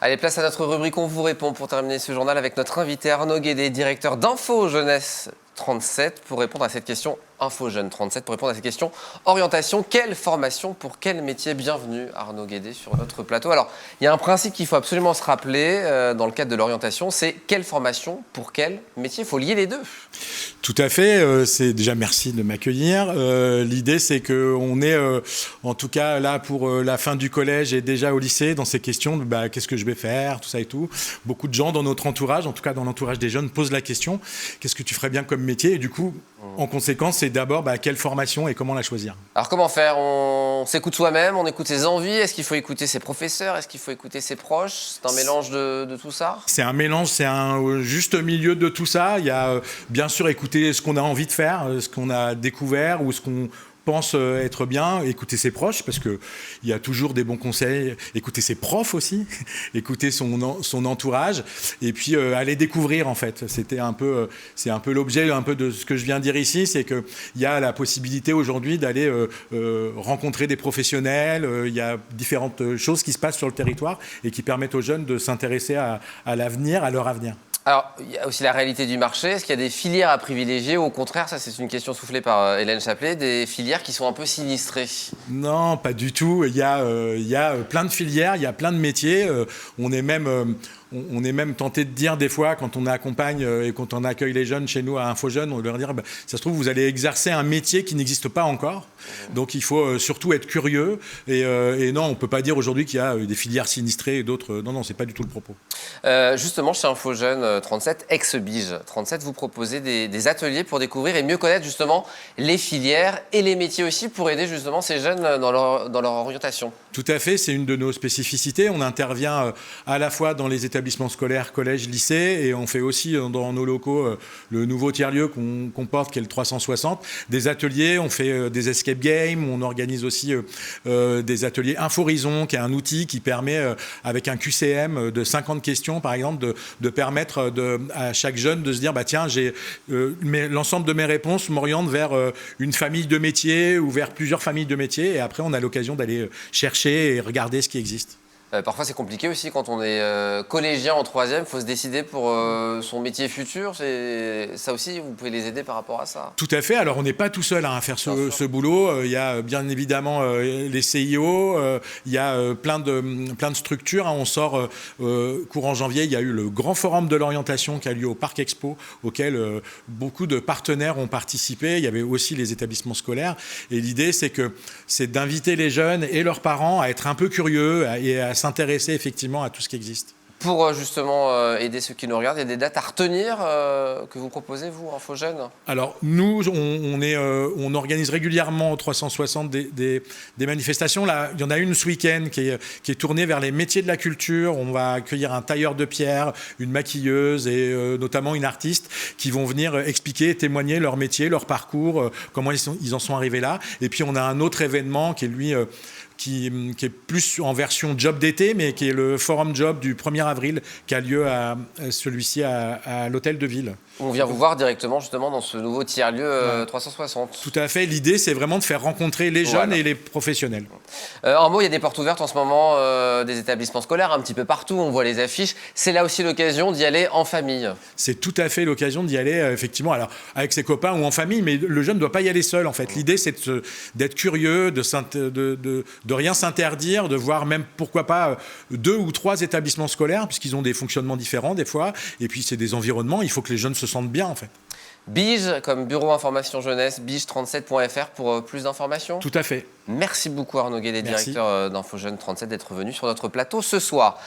Allez, place à notre rubrique On vous répond pour terminer ce journal avec notre invité Arnaud Guédé, directeur d'Info Jeunesse 37, pour répondre à cette question. Info Jeune 37 pour répondre à cette question. Orientation, quelle formation pour quel métier? Bienvenue Arnaud Guédé sur notre plateau. Alors, il y a un principe qu'il faut absolument se rappeler dans le cadre de l'orientation, c'est quelle formation pour quel métier? Il faut lier les deux. Tout à fait. C'est déjà merci de m'accueillir. L'idée, c'est qu'on est en tout cas là pour la fin du collège et déjà au lycée dans ces questions de qu'est-ce que je vais faire, tout ça et tout. Beaucoup de gens dans notre entourage, en tout cas dans l'entourage des jeunes, posent la question qu'est-ce que tu ferais bien comme métier? Et du coup, en conséquence, c'est d'abord quelle formation et comment la choisir. Alors comment faire? On s'écoute soi-même, on écoute ses envies. Est-ce qu'il faut écouter ses professeurs? Est-ce qu'il faut écouter ses proches? C'est un mélange de tout ça? C'est un mélange, c'est un juste milieu de tout ça. Il y a bien sûr écouter ce qu'on a envie de faire, ce qu'on a découvert ou ce qu'on pense être bien, écouter ses proches parce qu'il y a toujours des bons conseils, écouter ses profs aussi, écouter son entourage et puis aller découvrir en fait. C'est un peu l'objet un peu de ce que je viens de dire ici, c'est qu'il y a la possibilité aujourd'hui d'aller rencontrer des professionnels, il y a différentes choses qui se passent sur le territoire et qui permettent aux jeunes de s'intéresser à l'avenir, à leur avenir. Alors, il y a aussi la réalité du marché. Est-ce qu'il y a des filières à privilégier ou au contraire, ça c'est une question soufflée par Hélène Chaplet, des filières qui sont un peu sinistrées? Non, pas du tout. Il y a plein de filières, il y a plein de métiers. On est même tenté de dire des fois, quand on accompagne et quand on accueille les jeunes chez nous à Info Jeune, on leur dit ça se trouve, vous allez exercer un métier qui n'existe pas encore. Donc il faut surtout être curieux. Et non, on ne peut pas dire aujourd'hui qu'il y a des filières sinistrées et d'autres. Non, c'est pas du tout le propos. Justement, chez Info Jeune 37, ex-Bige 37, vous proposez des ateliers pour découvrir et mieux connaître justement les filières et les métiers aussi pour aider justement ces jeunes dans leur orientation. Tout à fait, c'est une de nos spécificités. On intervient à la fois dans les établissements scolaires, collèges, lycées, et on fait aussi dans nos locaux le nouveau tiers-lieu qu'on porte, qui est le 360, des ateliers, on fait des escape games, on organise aussi des ateliers Inforison, qui est un outil qui permet, avec un QCM de 50 questions, par exemple, de permettre à chaque jeune de se dire, tiens, l'ensemble de mes réponses m'orientent vers une famille de métiers ou vers plusieurs familles de métiers, et après, on a l'occasion d'aller chercher et regarder ce qui existe. Parfois, c'est compliqué aussi quand on est collégien en troisième. Il faut se décider pour son métier futur. Ça aussi, vous pouvez les aider par rapport à ça. Tout à fait. Alors, on n'est pas tout seul à faire ce boulot. Il y a bien évidemment les CIO. Il y a plein de structures. On sort courant janvier. Il y a eu le grand forum de l'orientation qui a lieu au Parc Expo, auquel beaucoup de partenaires ont participé. Il y avait aussi les établissements scolaires. Et l'idée, c'est d'inviter les jeunes et leurs parents à être un peu curieux et à s'intéresser effectivement à tout ce qui existe. Pour justement aider ceux qui nous regardent, il y a des dates à retenir que vous proposez, vous, Info Jeune? Alors, nous, on organise régulièrement au 360 des manifestations. Là, il y en a une ce week-end qui est tournée vers les métiers de la culture. On va accueillir un tailleur de pierre, une maquilleuse et notamment une artiste qui vont venir expliquer, témoigner leur métier, leur parcours, comment ils en sont arrivés là. Et puis, on a un autre événement qui est, lui, qui est plus en version job d'été, mais qui est le forum job du 1er avril, qui a lieu celui-ci à l'hôtel de ville. On vient vous voir directement justement dans ce nouveau tiers-lieu 360. Tout à fait. L'idée, c'est vraiment de faire rencontrer les jeunes et les professionnels. En mots, il y a des portes ouvertes en ce moment, des établissements scolaires un petit peu partout. On voit les affiches. C'est là aussi l'occasion d'y aller en famille. C'est tout à fait l'occasion d'y aller, effectivement, alors avec ses copains ou en famille, mais le jeune ne doit pas y aller seul, en fait. L'idée, c'est d'être curieux, de rien s'interdire, de voir même, pourquoi pas, 2 ou 3 établissements scolaires, puisqu'ils ont des fonctionnements différents des fois. Et puis, c'est des environnements. Il faut que les jeunes se sentent bien, en fait. Bige, comme Bureau Information Jeunesse, bige37.fr pour plus d'informations. Tout à fait. Merci beaucoup Arnaud Guédé, directeur d'Info Jeune 37, d'être venu sur notre plateau ce soir.